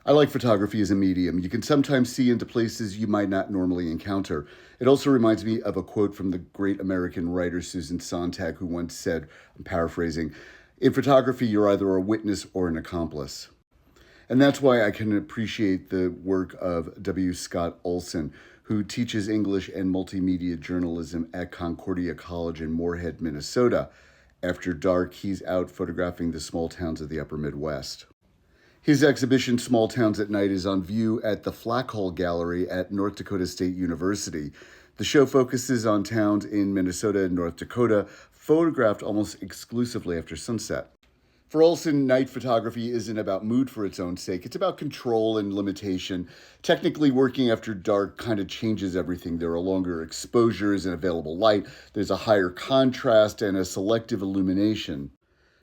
I like photography as a medium. You can sometimes see into places you might not normally encounter. It also reminds me of a quote from the great American writer Susan Sontag, who once said, I'm paraphrasing, in photography, you're either a witness or an accomplice. And that's why I can appreciate the work of W. Scott Olsen, who teaches English and multimedia journalism at Concordia College in Moorhead, Minnesota. After dark, he's out photographing the small towns of the upper Midwest. His exhibition, Small Towns at Night, is on view at the Flackhole Gallery at North Dakota State University. The show focuses on towns in Minnesota and North Dakota, photographed almost exclusively after sunset. For Olsen, night photography isn't about mood for its own sake. It's about control and limitation. Technically, working after dark kind of changes everything. There are longer exposures and available light. There's a higher contrast and a selective illumination.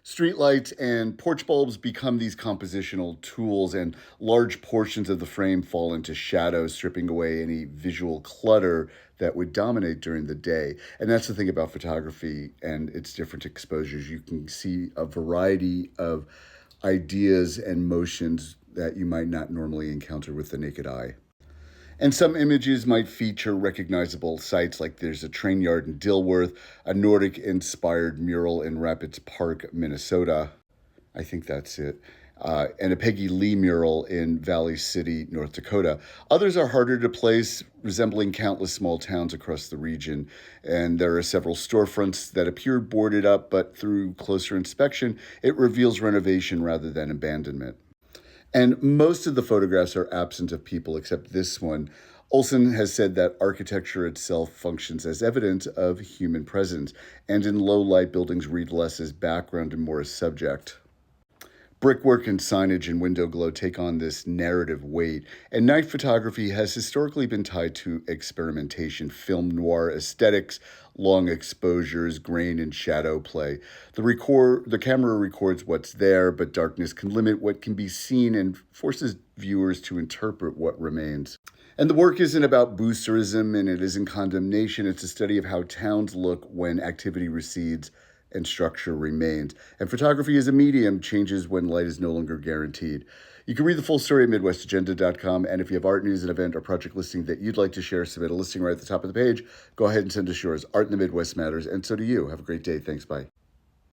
Streetlights and porch bulbs become these compositional tools, and large portions of the frame fall into shadow, stripping away any visual clutter that would dominate during the day. And that's the thing about photography and its different exposures. You can see a variety of ideas and motions that you might not normally encounter with the naked eye. And some images might feature recognizable sites, like there's a train yard in Dilworth, a Nordic-inspired mural in Rapids Park, Minnesota. I think that's it. And a Peggy Lee mural in Valley City, North Dakota. Others are harder to place, resembling countless small towns across the region. And there are several storefronts that appear boarded up, but through closer inspection, it reveals renovation rather than abandonment. And most of the photographs are absent of people except this one. Olsen has said that architecture itself functions as evidence of human presence, and in low light buildings read less as background and more as subject. Brickwork and signage and window glow take on this narrative weight, and night photography has historically been tied to experimentation, film noir aesthetics, long exposures, grain and shadow play. The camera records what's there, but darkness can limit what can be seen and forces viewers to interpret what remains. And the work isn't about boosterism, and it isn't condemnation. It's a study of how towns look when activity recedes and structure remains. And photography as a medium changes when light is no longer guaranteed. You can read the full story at MidwestAgenda.com, and if you have art news, an event, or project listing that you'd like to share, submit a listing right at the top of the page. Go ahead and send us yours. Art in the Midwest matters, and so do you. Have a great day. Thanks. Bye.